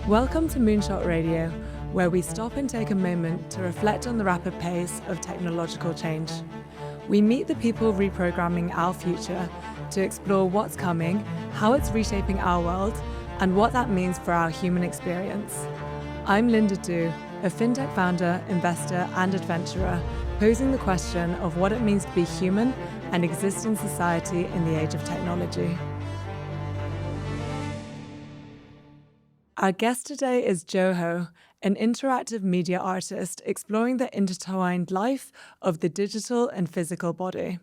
Welcome to Moonshot Radio, where we stop and take a moment to reflect on the rapid pace of technological change. We meet the people reprogramming our future to explore what's coming, how it's reshaping our world, and what that means for our human experience. I'm Linda Du, a fintech founder, investor, and adventurer, posing the question of what it means to be human and exist in society in the age of technology. Our guest today is Joho, an interactive media artist exploring the intertwined life of the digital and physical body.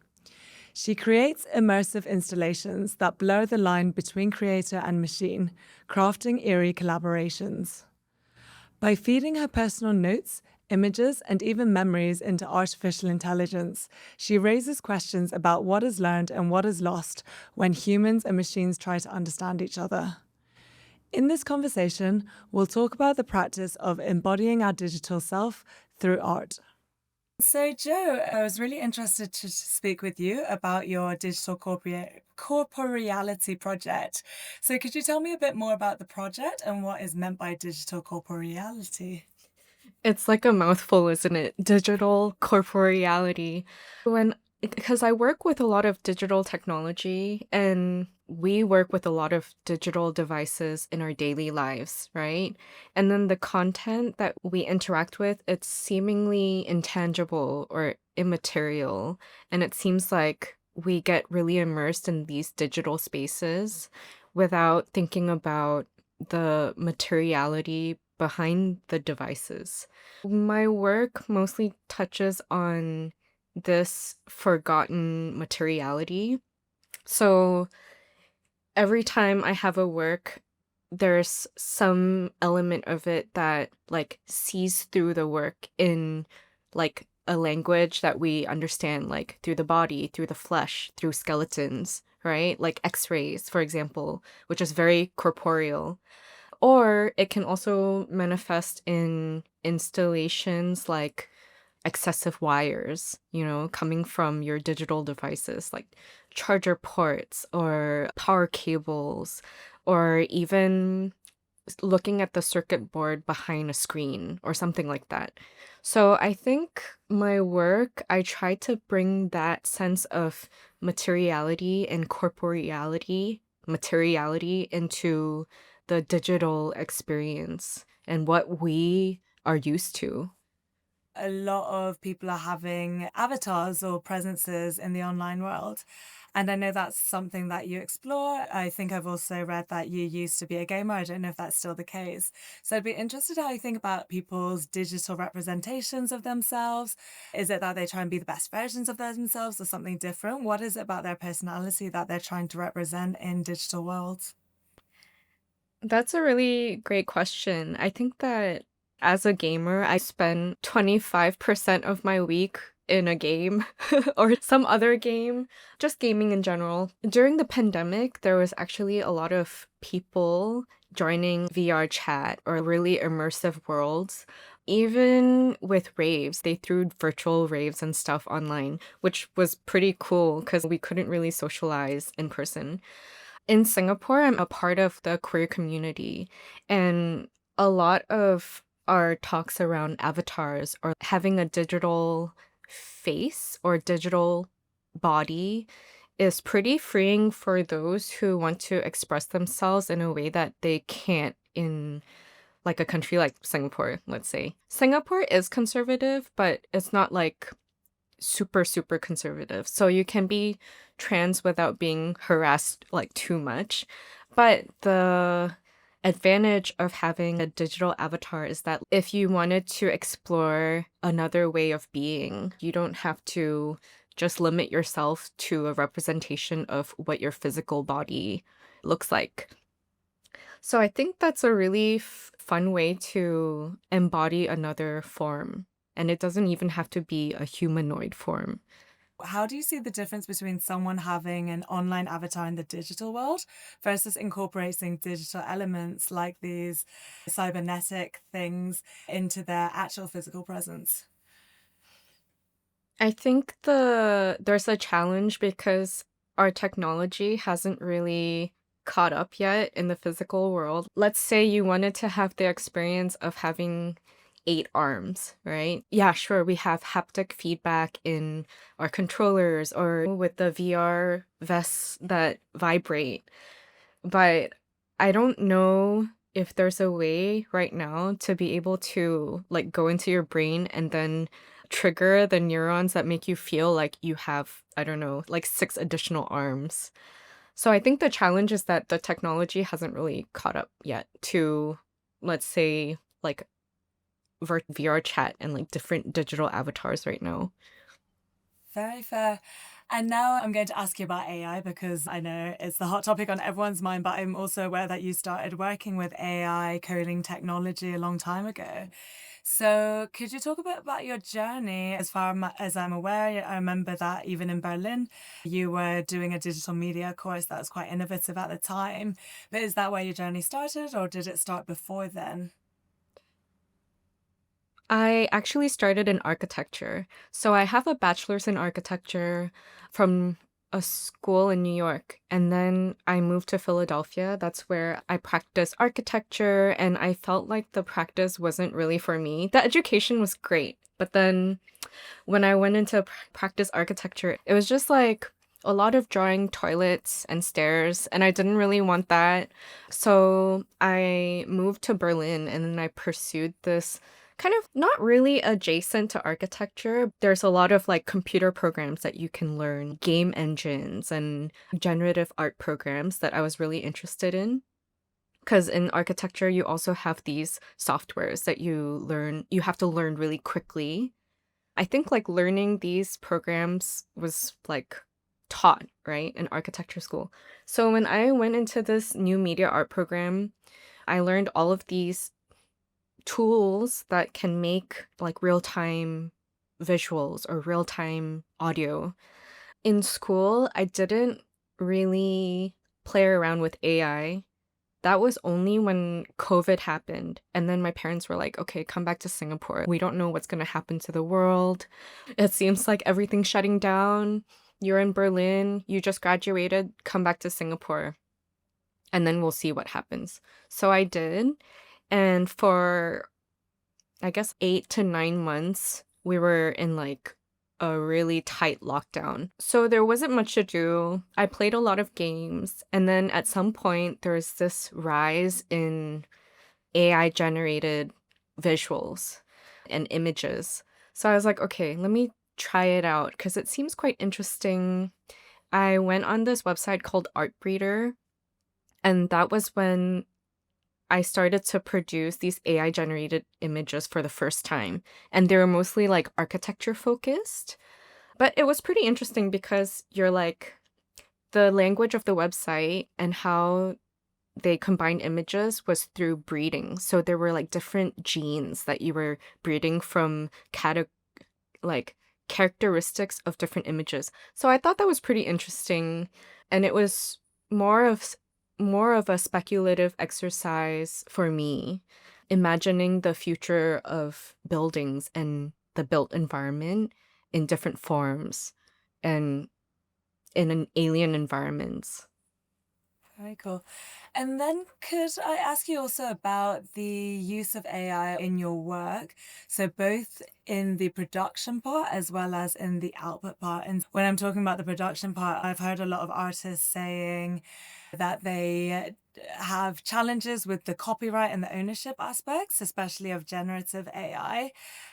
She creates immersive installations that blur the line between creator and machine, crafting eerie collaborations. By feeding her personal notes, images, and even memories into artificial intelligence, she raises questions about what is learned and what is lost when humans and machines try to understand each other. In this conversation, we'll talk about the practice of embodying our digital self through art. So, Jo, I was really interested to speak with you about your digital corporeality project. So could you tell me a bit more about the project and what is meant by digital corporeality? It's like a mouthful, isn't it? Digital corporeality. Because I work with a lot of digital technology and we work with a lot of digital devices in our daily lives, right? And then the content that we interact with, it's seemingly intangible or immaterial. And it seems like we get really immersed in these digital spaces without thinking about the materiality behind the devices. My work mostly touches on this forgotten materiality. So every time I have a work, there's some element of it that like sees through the work in like a language that we understand, like through the body, through the flesh, through skeletons, right? Like X-rays, for example, which is very corporeal. Or it can also manifest in installations like excessive wires, coming from your digital devices like charger ports or power cables, or even looking at the circuit board behind a screen or something like that. So I think my work, I try to bring that sense of materiality and materiality into the digital experience and what we are used to. A lot of people are having avatars or presences in the online world. And I know that's something that you explore. I think I've also read that you used to be a gamer. I don't know if that's still the case. So I'd be interested how you think about people's digital representations of themselves. Is it that they try and be the best versions of themselves or something different? What is it about their personality that they're trying to represent in digital worlds? That's a really great question. I think that as a gamer, I spend 25% of my week in a game or some other game, just gaming in general. During the pandemic, there was actually a lot of people joining VRChat or really immersive worlds. Even with raves, they threw virtual raves and stuff online, which was pretty cool because we couldn't really socialize in person. In Singapore, I'm a part of the queer community, and a lot of our talks around avatars or having a digital face or digital body is pretty freeing for those who want to express themselves in a way that they can't in like a country like Singapore, let's say. Singapore is conservative, but it's not like super, super conservative. So you can be trans without being harassed like too much. But the advantage of having a digital avatar is that if you wanted to explore another way of being, you don't have to just limit yourself to a representation of what your physical body looks like. So I think that's a really fun way to embody another form. And it doesn't even have to be a humanoid form. How do you see the difference between someone having an online avatar in the digital world versus incorporating digital elements like these cybernetic things into their actual physical presence? I think there's a challenge because our technology hasn't really caught up yet in the physical world. Let's say you wanted to have the experience of having 8 arms, right? Yeah, sure, we have haptic feedback in our controllers or with the VR vests that vibrate. But I don't know if there's a way right now to be able to like go into your brain and then trigger the neurons that make you feel like you have, I don't know, like 6 additional arms. So I think the challenge is that the technology hasn't really caught up yet to, let's say, like VRChat and like different digital avatars right now. Very fair. And now I'm going to ask you about AI because I know it's the hot topic on everyone's mind, but I'm also aware that you started working with AI coding technology a long time ago. So, could you talk a bit about your journey? As far as I'm aware, I remember that even in Berlin, you were doing a digital media course that was quite innovative at the time. But is that where your journey started, or did it start before then? I actually started in architecture. So I have a bachelor's in architecture from a school in New York. And then I moved to Philadelphia. That's where I practiced architecture. And I felt like the practice wasn't really for me. The education was great. But then when I went into practice architecture, it was just like a lot of drawing toilets and stairs. And I didn't really want that. So I moved to Berlin and then I pursued this kind of not really adjacent to architecture. There's a lot of like computer programs that you can learn, game engines and generative art programs that I was really interested in. Because in architecture, you also have these softwares that you have to learn really quickly. I think like learning these programs was like taught, right, in architecture school. So when I went into this new media art program, I learned all of these tools that can make like real-time visuals or real-time audio. In school, I didn't really play around with AI. That was only when COVID happened. And then my parents were like, okay, come back to Singapore. We don't know what's going to happen to the world. It seems like everything's shutting down. You're in Berlin. You just graduated. Come back to Singapore. And then we'll see what happens. So I did. And for, I guess, 8 to 9 months, we were in like a really tight lockdown. So there wasn't much to do. I played a lot of games. And then at some point, there was this rise in AI generated visuals and images. So I was like, okay, let me try it out because it seems quite interesting. I went on this website called Artbreeder, and that was when I started to produce these AI generated images for the first time. And they were mostly like architecture focused. But it was pretty interesting because you're like the language of the website and how they combined images was through breeding. So there were like different genes that you were breeding from like characteristics of different images. So I thought that was pretty interesting, and it was more of more of a speculative exercise for me, imagining the future of buildings and the built environment in different forms and in an alien environments. Very cool. And then could I ask you also about the use of AI in your work? So both in the production part as well as in the output part. And when I'm talking about the production part, I've heard a lot of artists saying that they have challenges with the copyright and the ownership aspects, especially of generative AI.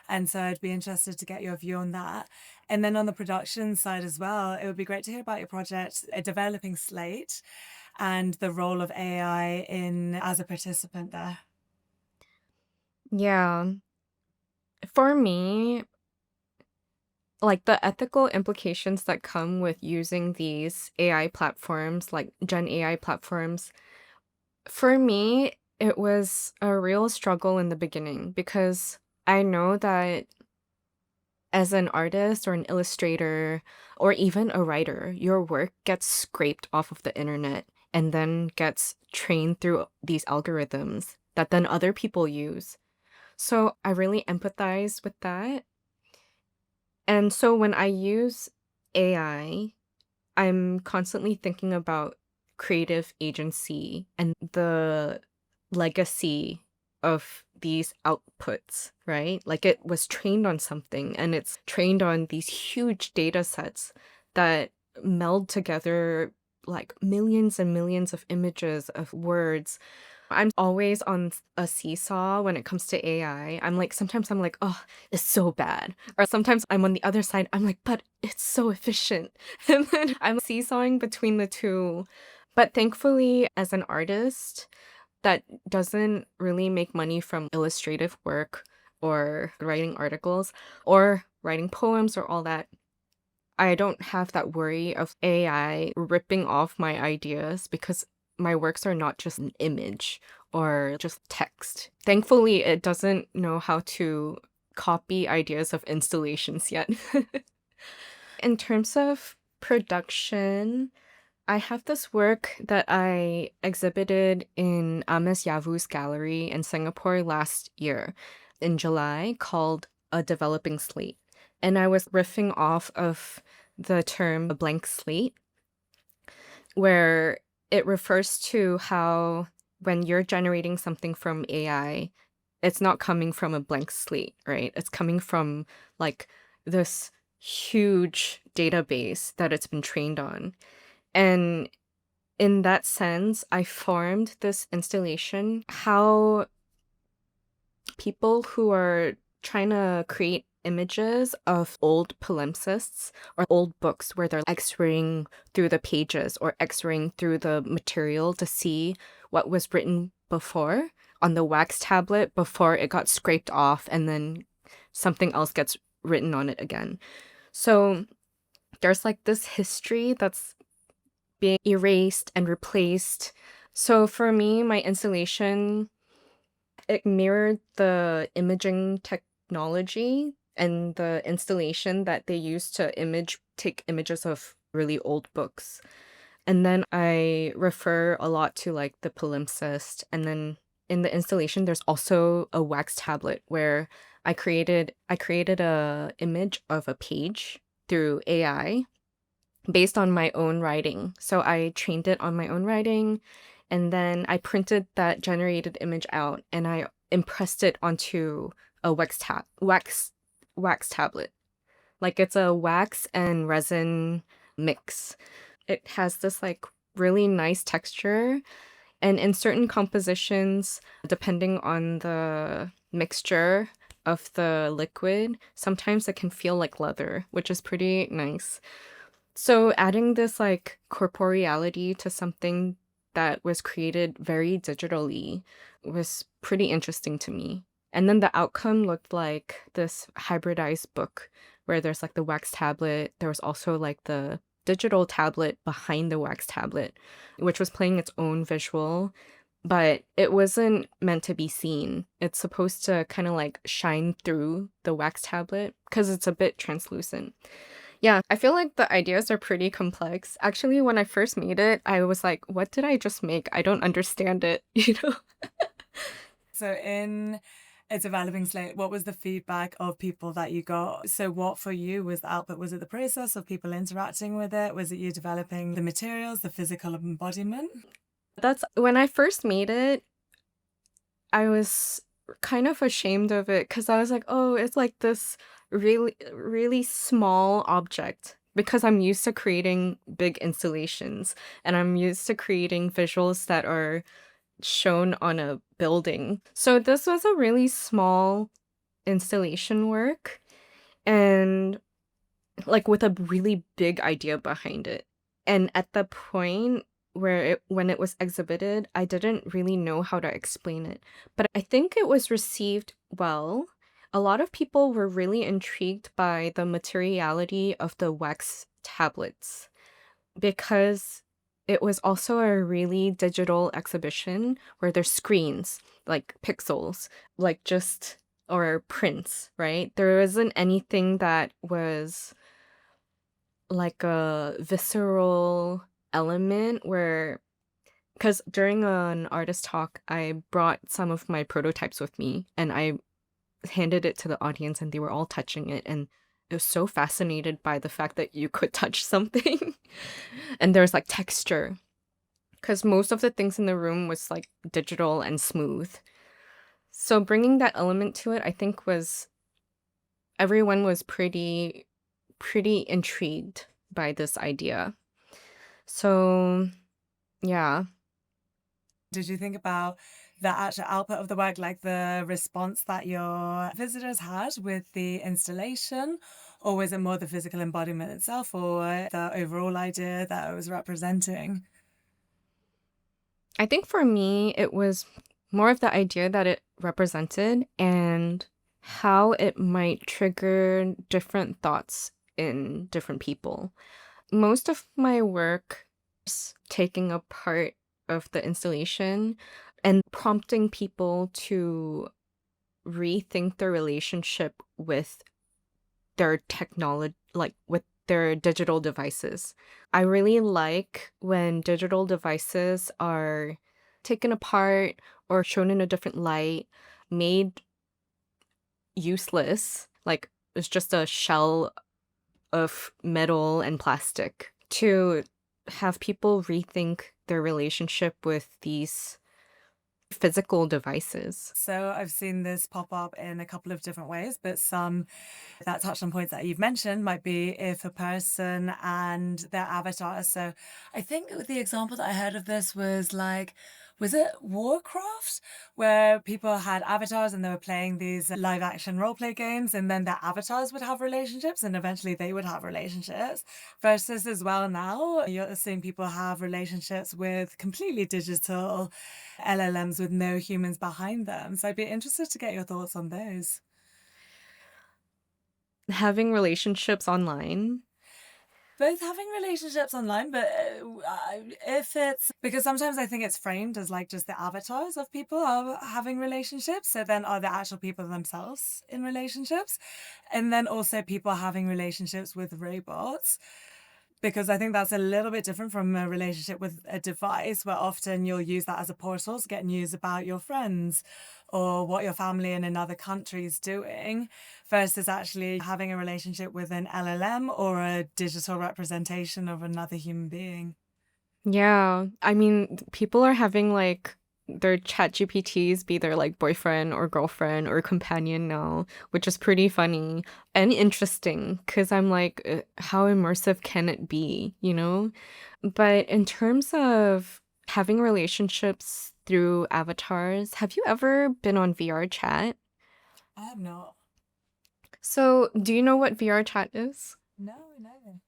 And so I'd be interested to get your view on that. And then on the production side as well, it would be great to hear about your project, a developing slate, and the role of AI in as a participant there. Yeah. For me, like the ethical implications that come with using these AI platforms, like Gen AI platforms, for me, it was a real struggle in the beginning because I know that as an artist or an illustrator or even a writer, your work gets scraped off of the internet and then gets trained through these algorithms that then other people use. So I really empathize with that. And so when I use AI, I'm constantly thinking about creative agency and the legacy of these outputs, right? Like it was trained on something and it's trained on these huge data sets that meld together like millions and millions of images, of words. I'm always on a seesaw when it comes to AI. Sometimes I'm like, oh, it's so bad. Or sometimes I'm on the other side. I'm like, but it's so efficient. And then I'm seesawing between the two. But thankfully, as an artist that doesn't really make money from illustrative work or writing articles or writing poems or all that, I don't have that worry of AI ripping off my ideas because my works are not just an image or just text. Thankfully, it doesn't know how to copy ideas of installations yet. In terms of production, I have this work that I exhibited in Ames Yavu's gallery in Singapore last year in July called A Developing Slate. And I was riffing off of the term a blank slate, where it refers to how when you're generating something from AI, it's not coming from a blank slate, right? It's coming from like this huge database that it's been trained on. And in that sense, I formed this installation, how people who are trying to create images of old palimpsests or old books where they're x-raying through the pages or x-raying through the material to see what was written before on the wax tablet before it got scraped off and then something else gets written on it again. So there's like this history that's being erased and replaced. So for me, my installation, it mirrored the imaging technology and the installation that they use to take images of really old books. And then I refer a lot to like the palimpsest. And then in the installation, there's also a wax tablet where I created a image of a page through AI based on my own writing. So I trained it on my own writing, and then I printed that generated image out and I impressed it onto a wax tablet. Like it's a wax and resin mix. It has this like really nice texture, and in certain compositions, depending on the mixture of the liquid, sometimes it can feel like leather, which is pretty nice. So adding this like corporeality to something that was created very digitally was pretty interesting to me. And then the outcome looked like this hybridized book where there's like the wax tablet. There was also like the digital tablet behind the wax tablet, which was playing its own visual, but it wasn't meant to be seen. It's supposed to kind of like shine through the wax tablet because it's a bit translucent. Yeah, I feel like the ideas are pretty complex. Actually, when I first made it, I was like, what did I just make? I don't understand it, you know? So in a developing slate, what was the feedback of people that you got? So what for you was the output? Was it the process of people interacting with it? Was it you developing the materials, the physical embodiment? That's when I first made it, I was kind of ashamed of it because I was like, oh, it's like this really, really small object because I'm used to creating big installations and I'm used to creating visuals that are shown on a building. So this was a really small installation work and like with a really big idea behind it. And at the point when it was exhibited, I didn't really know how to explain it. But I think it was received well. A lot of people were really intrigued by the materiality of the wax tablets because it was also a really digital exhibition where there's screens, like pixels, like just, or prints, right? There isn't anything that was like a visceral element where, because during an artist talk, I brought some of my prototypes with me and I handed it to the audience and they were all touching it and I was so fascinated by the fact that you could touch something and there's like texture. because most of the things in the room was like digital and smooth. So bringing that element to it, I think was everyone was pretty intrigued by this idea. So yeah. Did you think about the actual output of the work, like the response that your visitors had with the installation? Or was it more the physical embodiment itself, or the overall idea that it was representing? I think for me, it was more of the idea that it represented and how it might trigger different thoughts in different people. Most of my work is taking a part of the installation and prompting people to rethink their relationship with their technology, like with their digital devices. I really like when digital devices are taken apart or shown in a different light, made useless, like it's just a shell of metal and plastic, to have people rethink their relationship with these physical devices. So I've seen this pop up in a couple of different ways, but some that touched on points that you've mentioned might be if a person and their avatar. So I think the example that I heard of this was like, was it Warcraft, where people had avatars and they were playing these live action role play games, and then their avatars would have relationships and eventually they would have relationships. Versus as well now, you're seeing people have relationships with completely digital LLMs with no humans behind them. So I'd be interested to get your thoughts on those. Having relationships online. Both having relationships online, but if it's because sometimes I think it's framed as like just the avatars of people are having relationships. So then are the actual people themselves in relationships? And then also people having relationships with robots. Because I think that's a little bit different from a relationship with a device, where often you'll use that as a portal to get news about your friends or what your family in another country is doing, versus actually having a relationship with an LLM or a digital representation of another human being. Yeah, I mean, people are having like their chat GPTs be their like boyfriend or girlfriend or companion now, which is pretty funny and interesting because I'm like, how immersive can it be, you know? But in terms of having relationships through avatars, have you ever been on VRChat? I have not. So, do you know what VRChat is? No, no.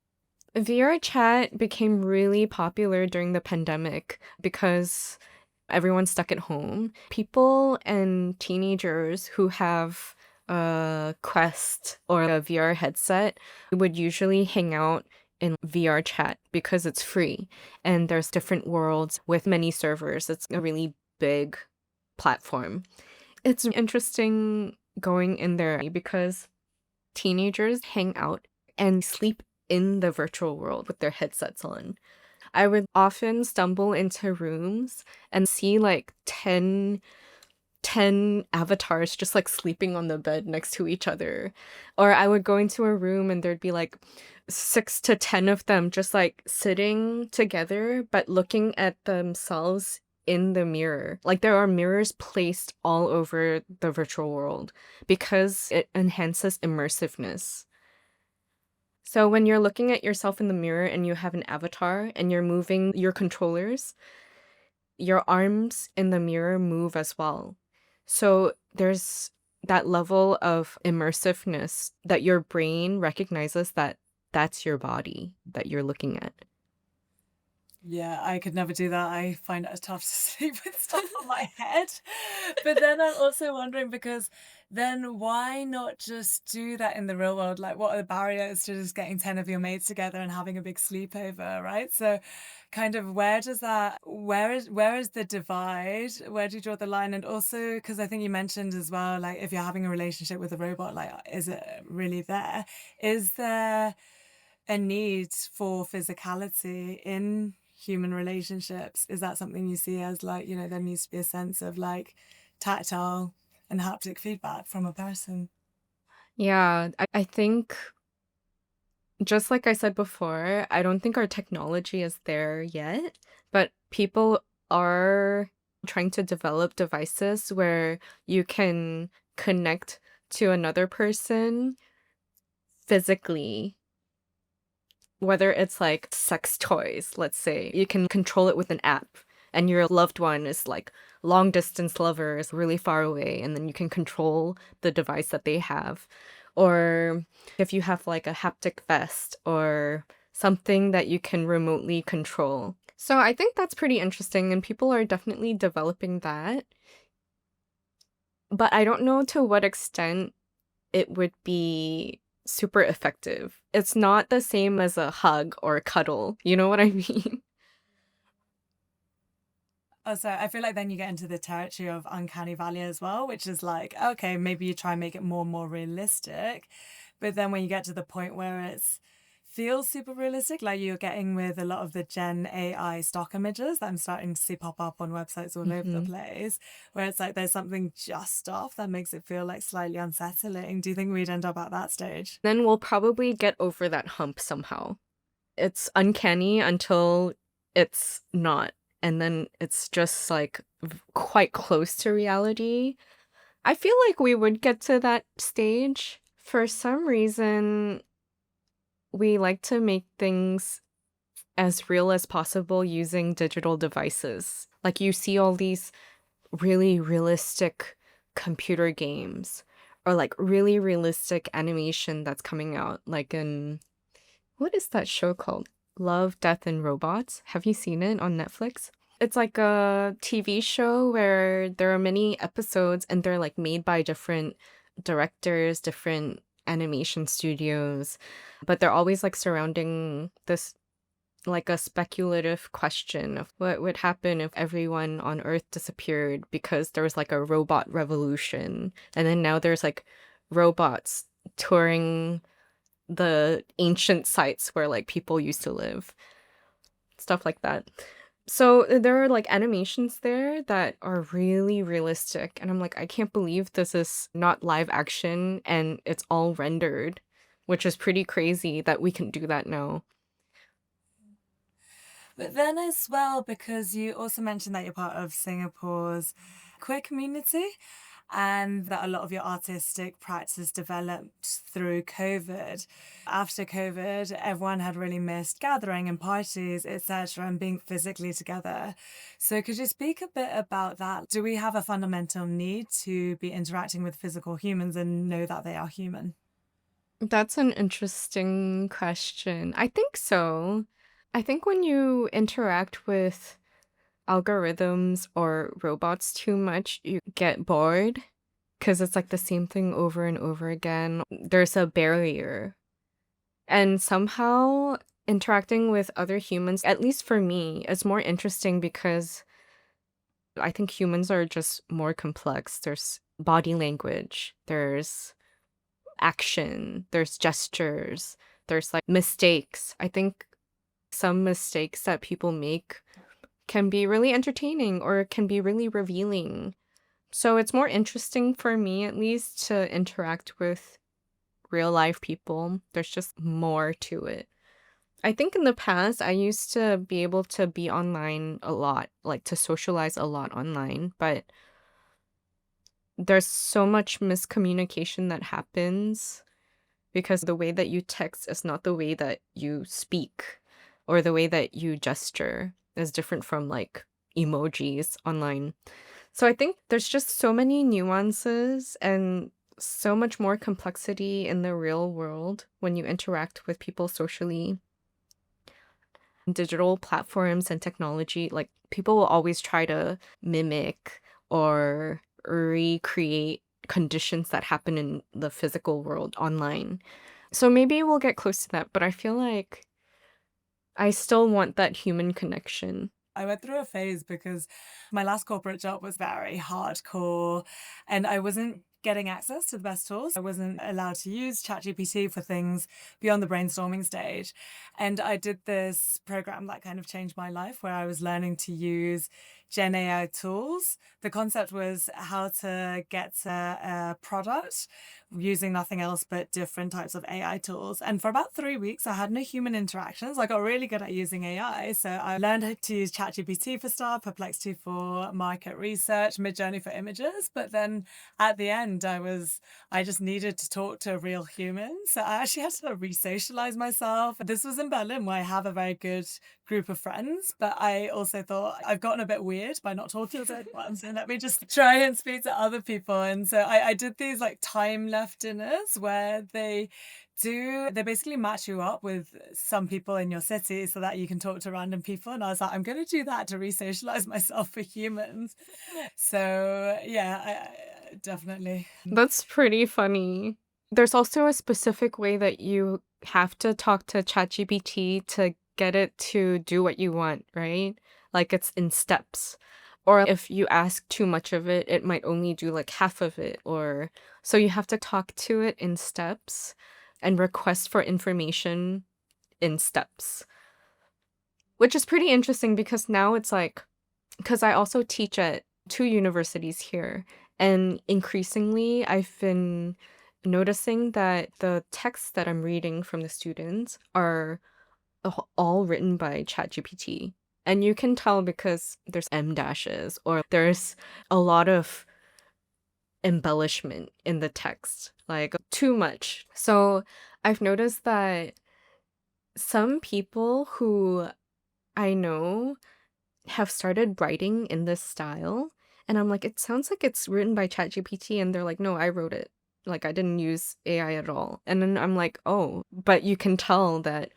VRChat became really popular during the pandemic because everyone's stuck at home. People and teenagers who have a Quest or a VR headset would usually hang out in VRChat because it's free and there's different worlds with many servers. It's a really big platform. It's interesting going in there because teenagers hang out and sleep in the virtual world with their headsets on. I would often stumble into rooms and see like ten avatars just like sleeping on the bed next to each other. Or I would go into a room and there'd be like 6 to 10 of them just like sitting together, but looking at themselves in the mirror. Like there are mirrors placed all over the virtual world because it enhances immersiveness. So when you're looking at yourself in the mirror and you have an avatar and you're moving your controllers, your arms in the mirror move as well. So there's that level of immersiveness that your brain recognizes that that's your body that you're looking at. Yeah, I could never do that. I find it tough to sleep with stuff on my head. But then I'm also wondering, because then why not just do that in the real world? Like, what are the barriers to just getting 10 of your mates together and having a big sleepover, right? So kind of where is the divide? Where do you draw the line? And also, because I think you mentioned as well, like if you're having a relationship with a robot, like is it really there? Is there a need for physicality in human relationships? Is that something you see as like, there needs to be a sense of like tactile and haptic feedback from a person? Yeah, I think Just like I said before, I don't think our technology is there yet, but people are trying to develop devices where you can connect to another person physically, whether it's like sex toys, let's say. You can control it with an app, and your loved one is like long distance lovers really far away, and then you can control the device that they have. Or if you have like a haptic vest or something that you can remotely control. So I think that's pretty interesting, and people are definitely developing that. But I don't know to what extent it would be super effective. It's not the same as a hug or a cuddle. You know what I mean? Also, I feel like then you get into the territory of uncanny valley as well, which is like, okay, maybe you try and make it more and more realistic. But then when you get to the point where it's feels super realistic, like you're getting with a lot of the Gen AI stock images that I'm starting to see pop up on websites all over the hmm place, where it's like there's something just off that makes it feel like slightly unsettling. Do you think we'd end up at that stage? Then we'll probably get over that hump somehow. It's uncanny until it's not. And then it's just like quite close to reality. I feel like we would get to that stage. For some reason, we like to make things as real as possible using digital devices. Like you see all these really realistic computer games or like really realistic animation that's coming out. Like in, what is that show called? Love, Death, and Robots. Have you seen it on Netflix? It's like a TV show where there are many episodes and they're like made by different directors, different animation studios, but they're always like surrounding this like a speculative question of what would happen if everyone on Earth disappeared because there was like a robot revolution. And then now there's like robots touring the ancient sites where like people used to live, stuff like that. So there are like animations there that are really realistic. And I'm like, I can't believe this is not live action and it's all rendered, which is pretty crazy that we can do that now. But then as well, because you also mentioned that you're part of Singapore's queer community and that a lot of your artistic practice developed through COVID. After COVID, everyone had really missed gathering and parties, etc., and being physically together. So could you speak a bit about that? Do we have a fundamental need to be interacting with physical humans and know that they are human? That's an interesting question. I think so. I think when you interact with algorithms or robots too much, you get bored because it's like the same thing over and over again. There's a barrier. And somehow interacting with other humans, at least for me, is more interesting because I think humans are just more complex. There's body language, there's action, there's gestures, there's like mistakes. I think some mistakes that people make can be really entertaining or can be really revealing. So it's more interesting for me, at least, to interact with real life people. There's just more to it. I think in the past, I used to be able to be online a lot, like to socialize a lot online, but there's so much miscommunication that happens because the way that you text is not the way that you speak or the way that you gesture is different from like emojis online. So I think there's just so many nuances and so much more complexity in the real world when you interact with people socially. Digital platforms and technology, like people will always try to mimic or recreate conditions that happen in the physical world online. So maybe we'll get close to that, but I feel like I still want that human connection. I went through a phase because my last corporate job was very hardcore and I wasn't getting access to the best tools. I wasn't allowed to use ChatGPT for things beyond the brainstorming stage. And I did this program that kind of changed my life where I was learning to use Gen AI tools. The concept was how to get a product using nothing else but different types of AI tools. And for about 3 weeks, I had no human interactions. I got really good at using AI. So I learned how to use ChatGPT for stuff, Perplexity for market research, Midjourney for images. But then at the end, I just needed to talk to a real human. So I actually had to re-socialize myself. This was in Berlin, where I have a very good group of friends, but I also thought I've gotten a bit weird by not talking to anyone, so let me just try and speak to other people. And so I did these like time left dinners where they basically match you up with some people in your city so that you can talk to random people. And I was like, I'm going to do that to re-socialize myself with humans. So yeah, I definitely. That's pretty funny. There's also a specific way that you have to talk to ChatGPT to get it to do what you want, right? Like it's in steps. Or if you ask too much of it, it might only do like half of it. Or so you have to talk to it in steps and request for information in steps, which is pretty interesting because now it's like, because I also teach at 2 universities here, and increasingly I've been noticing that the texts that I'm reading from the students are all written by ChatGPT. And you can tell because there's M dashes or there's a lot of embellishment in the text, like too much. So I've noticed that some people who I know have started writing in this style. And I'm like, it sounds like it's written by ChatGPT. And they're like, no, I wrote it. Like, I didn't use AI at all. And then I'm like, oh, but you can tell that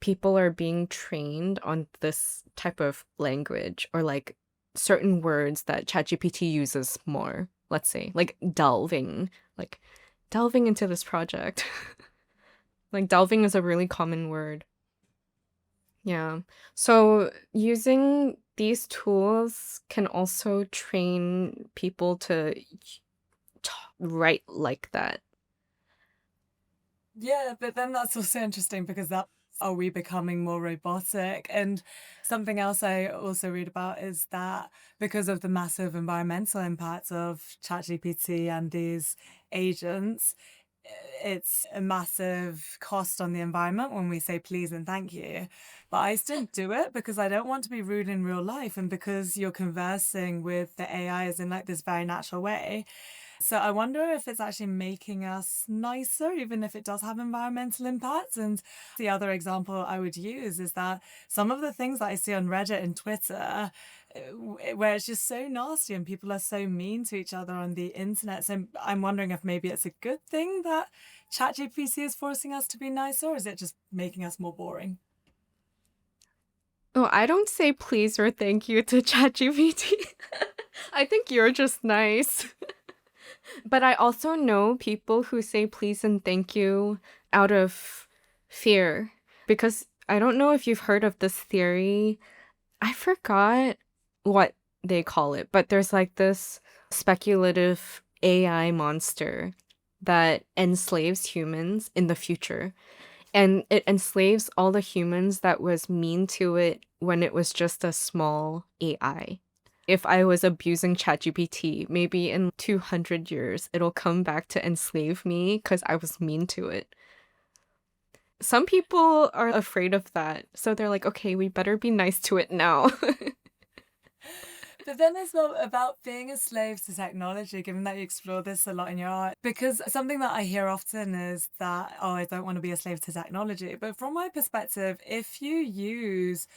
people are being trained on this type of language or like certain words that ChatGPT uses more. Let's say, like delving into this project. Like, delving is a really common word. Yeah. So using these tools can also train people to write like that. Yeah, but then that's also interesting because that are we becoming more robotic? And something else I also read about is that because of the massive environmental impacts of ChatGPT and these agents, it's a massive cost on the environment when we say please and thank you. But I still do it because I don't want to be rude in real life and because you're conversing with the AIs in like this very natural way. So I wonder if it's actually making us nicer, even if it does have environmental impacts. And the other example I would use is that some of the things that I see on Reddit and Twitter, where it's just so nasty and people are so mean to each other on the internet. So I'm wondering if maybe it's a good thing that ChatGPT is forcing us to be nicer, or is it just making us more boring? Oh, I don't say please or thank you to ChatGPT. I think you're just nice. But I also know people who say please and thank you out of fear. Because I don't know if you've heard of this theory. I forgot what they call it, but there's like this speculative AI monster that enslaves humans in the future. And it enslaves all the humans that was mean to it when it was just a small AI. If I was abusing ChatGPT, maybe in 200 years, it'll come back to enslave me because I was mean to it. Some people are afraid of that. So they're like, okay, we better be nice to it now. But then it's not about being a slave to technology, given that you explore this a lot in your art. Because something that I hear often is that, oh, I don't want to be a slave to technology. But from my perspective, if you use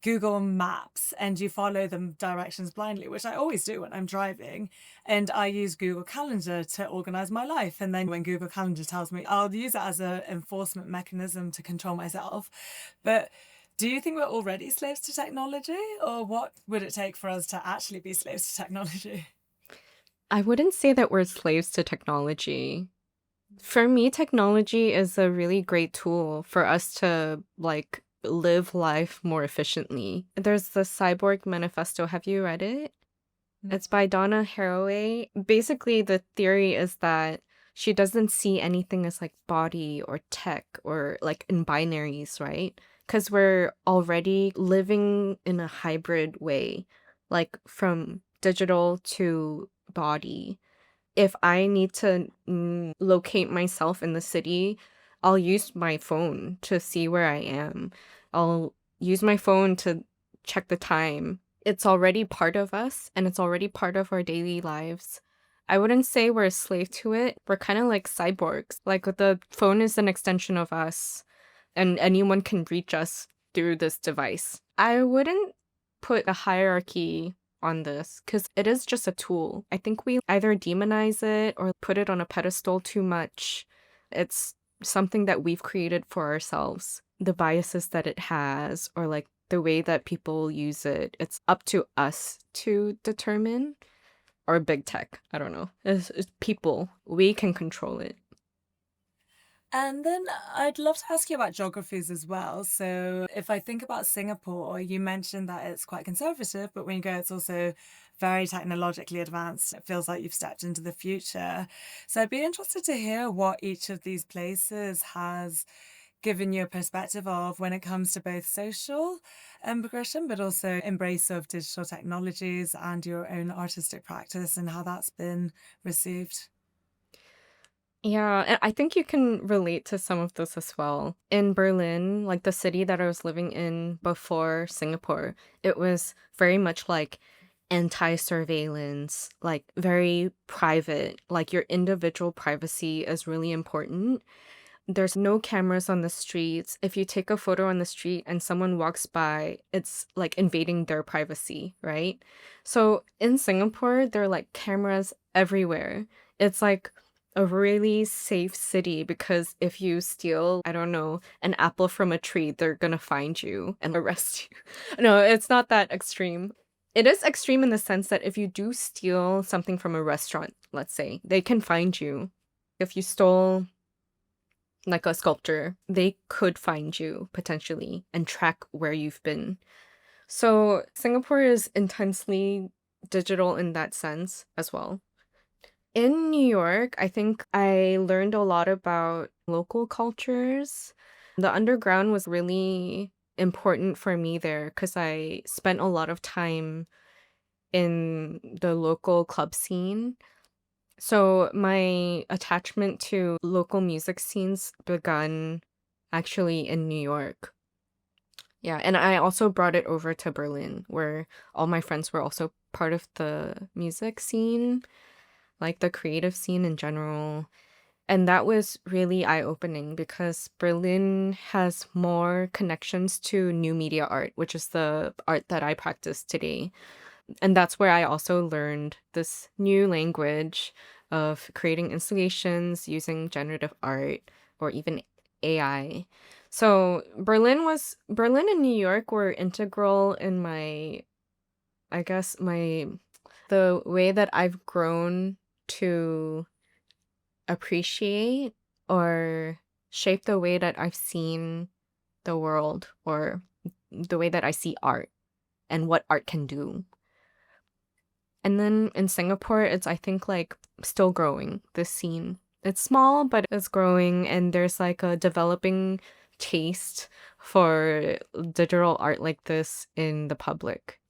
Google Maps and you follow the directions blindly, which I always do when I'm driving, and I use Google Calendar to organize my life. And then when Google Calendar tells me, I'll use it as an enforcement mechanism to control myself. But do you think we're already slaves to technology, or what would it take for us to actually be slaves to technology? I wouldn't say that we're slaves to technology. For me, technology is a really great tool for us to like live life more efficiently. There's the Cyborg Manifesto. Have you read it? It's by Donna Haraway. Basically, the theory is that she doesn't see anything as like body or tech or like in binaries, right? Because we're already living in a hybrid way. like from digital to body. If I need to locate myself in the city, I'll use my phone to see where I am. I'll use my phone to check the time. It's already part of us and it's already part of our daily lives. I wouldn't say we're a slave to it. We're kind of like cyborgs. Like the phone is an extension of us and anyone can reach us through this device. I wouldn't put a hierarchy on this because it is just a tool. I think we either demonize it or put it on a pedestal too much. It's something that we've created for ourselves. The biases that it has, or like the way that people use it, it's up to us to determine. Or big tech, I don't know. It's people. We can control it. And then I'd love to ask you about geographies as well. So, if I think about Singapore, you mentioned that it's quite conservative, but when you go, it's also very technologically advanced. It feels like you've stepped into the future. So, I'd be interested to hear what each of these places has given you a perspective of when it comes to both social progression, but also embrace of digital technologies and your own artistic practice and how that's been received. Yeah, and I think you can relate to some of this as well. In Berlin, like the city that I was living in before Singapore, it was very much like anti-surveillance, like very private, like your individual privacy is really important. There's no cameras on the streets. If you take a photo on the street and someone walks by, it's like invading their privacy, right? So in Singapore, there are like cameras everywhere. It's like a really safe city because if you steal, I don't know, an apple from a tree, they're gonna find you and arrest you. No, it's not that extreme. It is extreme in the sense that if you do steal something from a restaurant, let's say, they can find you. If you stole like a sculptor, they could find you potentially and track where you've been. So Singapore is intensely digital in that sense as well. In New York, I think I learned a lot about local cultures. The underground was really important for me there because I spent a lot of time in the local club scene. So my attachment to local music scenes begun actually in New York. Yeah, and I also brought it over to Berlin, where all my friends were also part of the music scene, like the creative scene in general. And that was really eye-opening because Berlin has more connections to new media art, which is the art that I practice today. And that's where I also learned this new language of creating installations using generative art or even AI. So Berlin and New York were integral in my, I guess, the way that I've grown to appreciate or shape the way that I've seen the world or the way that I see art and what art can do. And then in Singapore, it's, I think, like still growing, this scene. It's small, but it's growing, and there's like a developing taste for digital art like this in the public.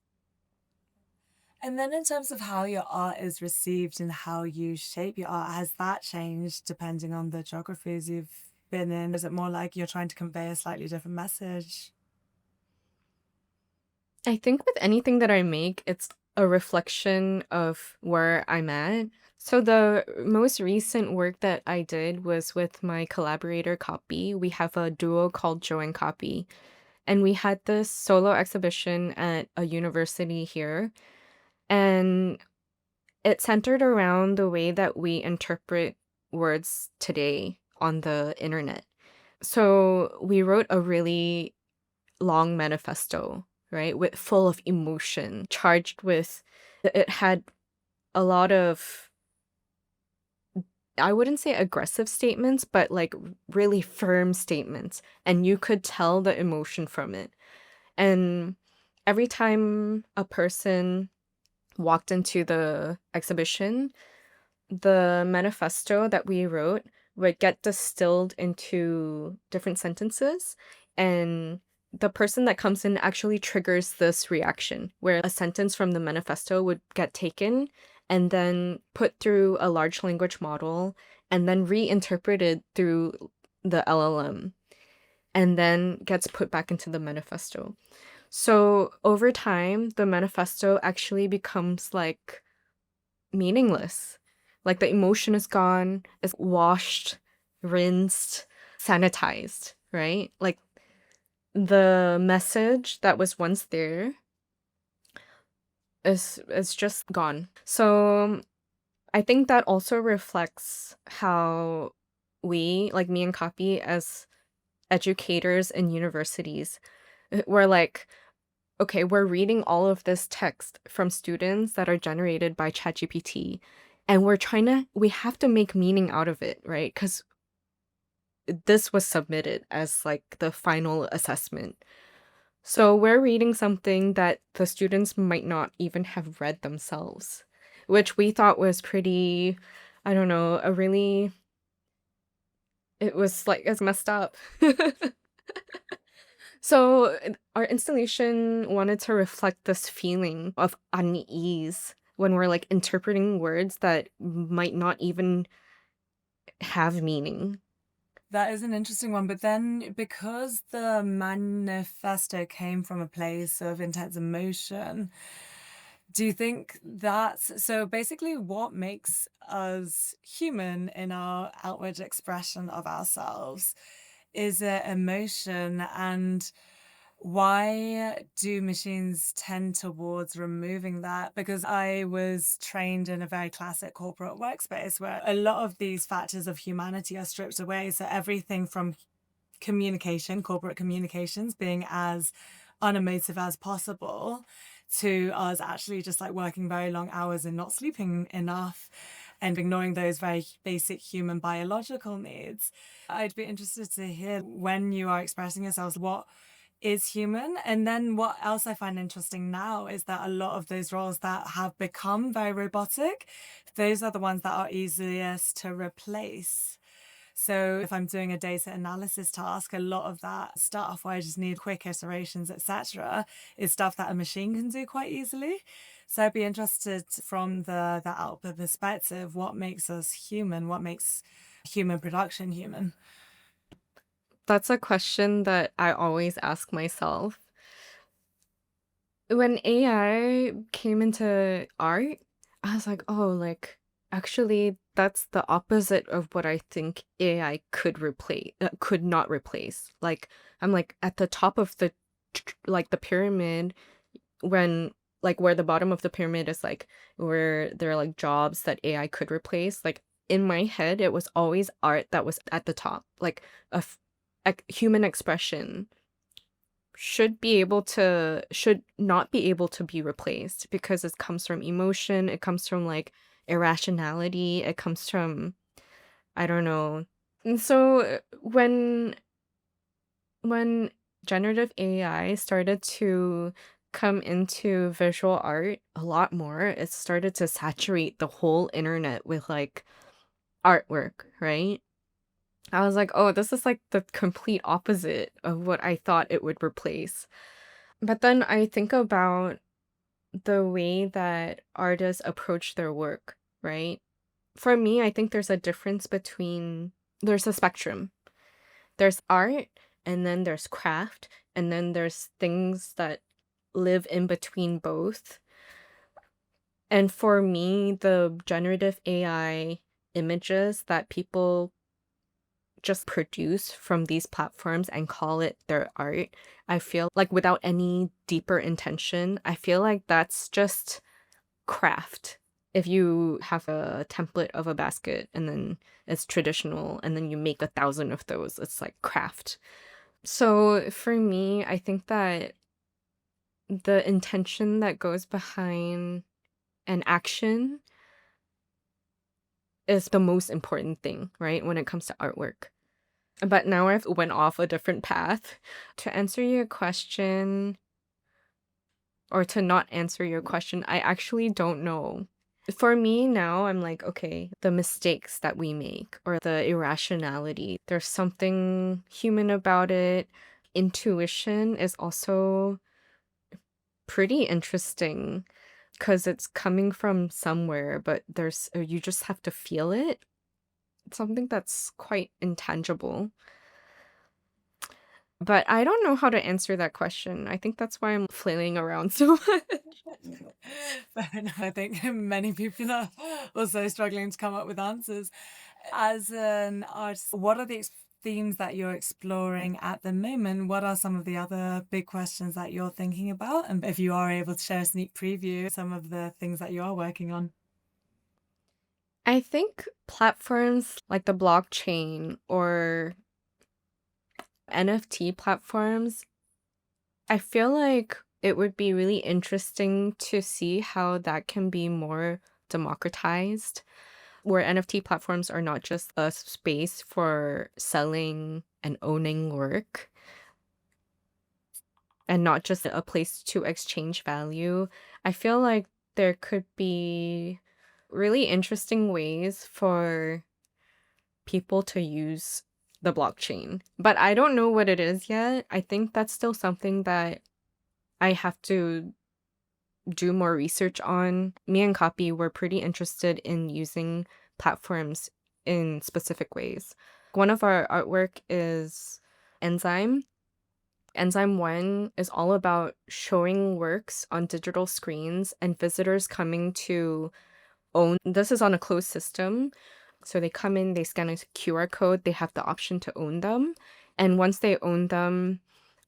And then in terms of how your art is received and how you shape your art, has that changed depending on the geographies you've been in? Is it more like you're trying to convey a slightly different message? I think with anything that I make, it's a reflection of where I'm at. So the most recent work that I did was with my collaborator Copy. We have a duo called Joe and Copy, and we had this solo exhibition at a university here, and it centered around the way that we interpret words today on the internet. So we wrote a really long manifesto, right? With full of emotion, charged with it had a lot of, I wouldn't say aggressive statements, but like really firm statements. And you could tell the emotion from it. And every time a person walked into the exhibition, the manifesto that we wrote would get distilled into different sentences, and the person that comes in actually triggers this reaction where a sentence from the manifesto would get taken and then put through a large language model and then reinterpreted through the LLM and then gets put back into the manifesto. So over time, the manifesto actually becomes like meaningless. Like the emotion is gone, it's washed, rinsed, sanitized, right? Like the message that was once there is just gone. So I think that also reflects how we, like me and Copy, as educators in universities, we're like, okay, we're reading all of this text from students that are generated by ChatGPT, and we have to make meaning out of it, right? Because this was submitted as like the final assessment. So we're reading something that the students might not even have read themselves, which we thought was pretty, I don't know, it was like it's messed up. So our installation wanted to reflect this feeling of unease when we're like interpreting words that might not even have meaning. That is an interesting one. But then, because the manifesto came from a place of intense emotion, do you think that's so basically what makes us human in our outward expression of ourselves? Is it emotion? And why do machines tend towards removing that? Because I was trained in a very classic corporate workspace where a lot of these factors of humanity are stripped away. So everything from communication, corporate communications being as unemotive as possible, to us actually just like working very long hours and not sleeping enough and ignoring those very basic human biological needs. I'd be interested to hear, when you are expressing yourselves, what is human. And then what else I find interesting now is that a lot of those roles that have become very robotic, those are the ones that are easiest to replace. So if I'm doing a data analysis task, a lot of that stuff where I just need quick iterations, etc., is stuff that a machine can do quite easily. So I'd be interested from the output perspective, what makes us human? What makes human production human? That's a question that I always ask myself. When AI came into art, I was like, oh, like actually that's the opposite of what I think AI could not replace. Like I'm like at the top of the pyramid, when like where the bottom of the pyramid is like where there are like jobs that AI could replace. Like in my head, it was always art that was at the top, like human expression should not be able to be replaced because it comes from emotion, it comes from like irrationality, it comes from, I don't know. And so when generative AI started to come into visual art a lot more, it started to saturate the whole internet with like artwork, right? I was like, oh, this is like the complete opposite of what I thought it would replace. But then I think about the way that artists approach their work, right? For me, I think there's a spectrum. There's art, and then there's craft, and then there's things that live in between both. And for me, the generative AI images that people just produce from these platforms and call it their art, I feel like without any deeper intention, I feel like that's just craft. If you have a template of a basket and then it's traditional and then you make 1,000 of those, it's like craft. So for me, I think that the intention that goes behind an action is the most important thing, right? When it comes to artwork. But now I've went off a different path. To answer your question, or to not answer your question, I actually don't know. For me now, I'm like, okay, the mistakes that we make or the irrationality, there's something human about it. intuition is also pretty interesting because it's coming from somewhere, but you just have to feel it. It's something that's quite intangible. But I don't know how to answer that question. I think that's why I'm flailing around so much. Fair enough. I think many people are also struggling to come up with answers. As an artist, what are the themes that you're exploring at the moment? What are some of the other big questions that you're thinking about? And if you are able to share a sneak preview, some of the things that you are working on. I think platforms like the blockchain or NFT platforms, I feel like it would be really interesting to see how that can be more democratized, where NFT platforms are not just a space for selling and owning work and not just a place to exchange value. I feel like there could be really interesting ways for people to use the blockchain. But I don't know what it is yet. I think that's still something that I have to do more research on. Me and Copy were pretty interested in using platforms in specific ways. One of our artwork is Enzyme. Enzyme 1 is all about showing works on digital screens and visitors coming to own. This is on a closed system. So they come in, they scan a QR code, they have the option to own them. And once they own them,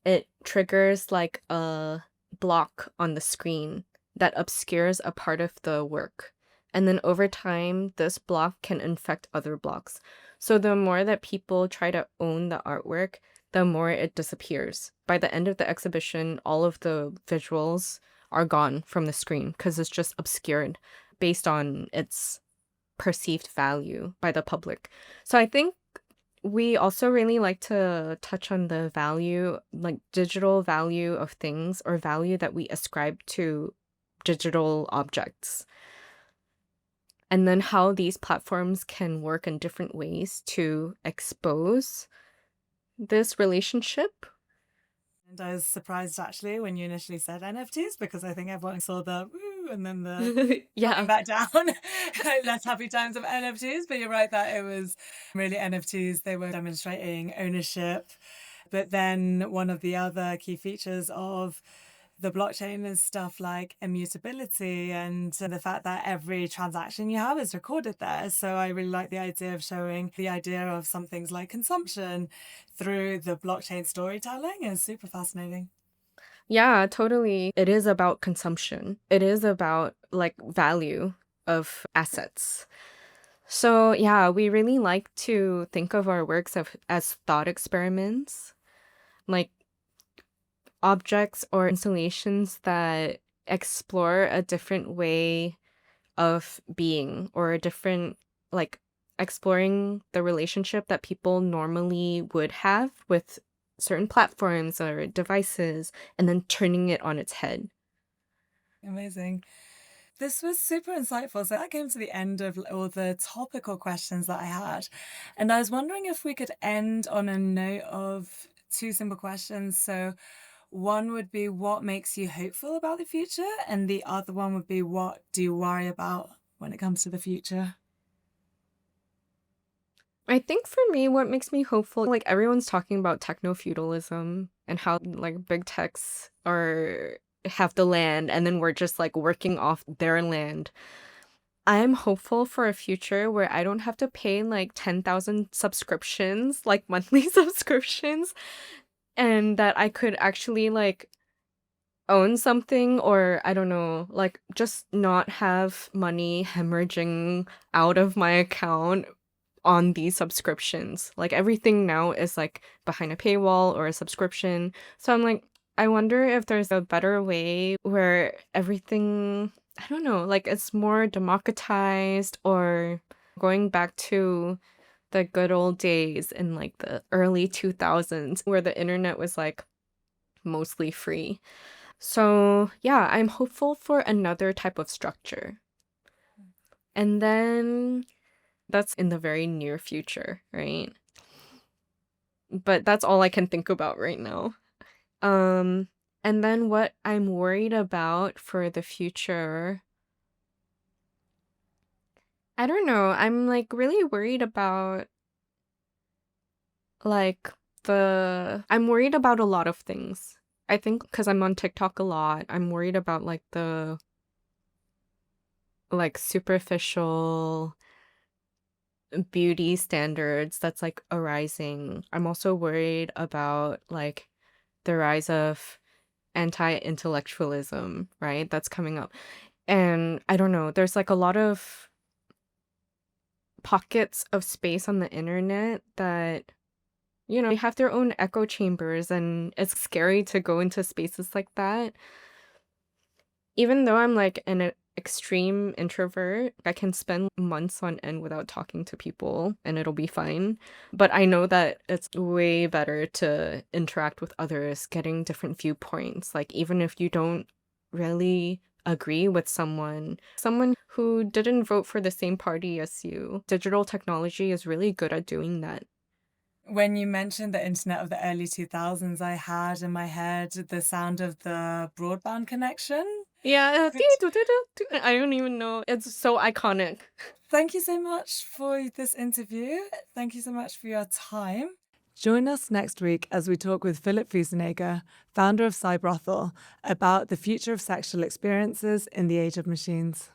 it triggers like a block on the screen that obscures a part of the work. And then over time, this block can infect other blocks. So the more that people try to own the artwork, the more it disappears. By the end of the exhibition, all of the visuals are gone from the screen because it's just obscured based on its perceived value by the public. So I think we also really like to touch on the value, like digital value of things or value that we ascribe to digital objects. And then how these platforms can work in different ways to expose this relationship. And I was surprised actually when you initially said NFTs because I think everyone saw the woo and then the Yeah. back down, less happy times of NFTs. But you're right that it was really NFTs. They were demonstrating ownership. But then one of the other key features of the blockchain is stuff like immutability and the fact that every transaction you have is recorded there. So I really like the idea of showing the idea of some things like consumption through the blockchain storytelling is super fascinating. Yeah, totally. It is about consumption. It is about like value of assets. So yeah, we really like to think of our works as thought experiments, like objects or installations that explore a different way of being or a different, like exploring the relationship that people normally would have with certain platforms or devices and then turning it on its head. Amazing. This was super insightful. So that came to the end of all the topical questions that I had. And I was wondering if we could end on a note of two simple questions. So one would be what makes you hopeful about the future? And the other one would be what do you worry about when it comes to the future? I think for me, what makes me hopeful, like everyone's talking about techno feudalism and how like big techs have the land and then we're just like working off their land. I am hopeful for a future where I don't have to pay like 10,000 subscriptions, like monthly subscriptions, and that I could actually like own something or I don't know, like just not have money hemorrhaging out of my account on these subscriptions. Like everything now is like behind a paywall or a subscription. So I'm like, I wonder if there's a better way where everything, I don't know, like it's more democratized or going back to the good old days in like the early 2000s where the internet was like mostly free. So yeah, I'm hopeful for another type of structure. And then that's in the very near future, right? but that's all I can think about right now. And then what I'm worried about for the future, I don't know. I'm like really worried about like I'm worried about a lot of things. I think because I'm on TikTok a lot, I'm worried about like the like superficial beauty standards that's like arising. I'm also worried about like the rise of anti-intellectualism, right? That's coming up. And I don't know, there's like a lot of pockets of space on the internet that, they have their own echo chambers, and it's scary to go into spaces like that. Even though I'm like an extreme introvert, I can spend months on end without talking to people and it'll be fine. But I know that it's way better to interact with others, getting different viewpoints. Like, even if you don't really agree with someone who didn't vote for the same party as you, digital technology is really good at doing that. When you mentioned the internet of the early 2000s, I had in my head the sound of the broadband connection. Yeah, Which- I don't even know. It's so iconic. Thank you so much for this interview. Thank you so much for your time. Join us next week as we talk with Philip Fusinager, founder of Cybrothel, about the future of sexual experiences in the age of machines.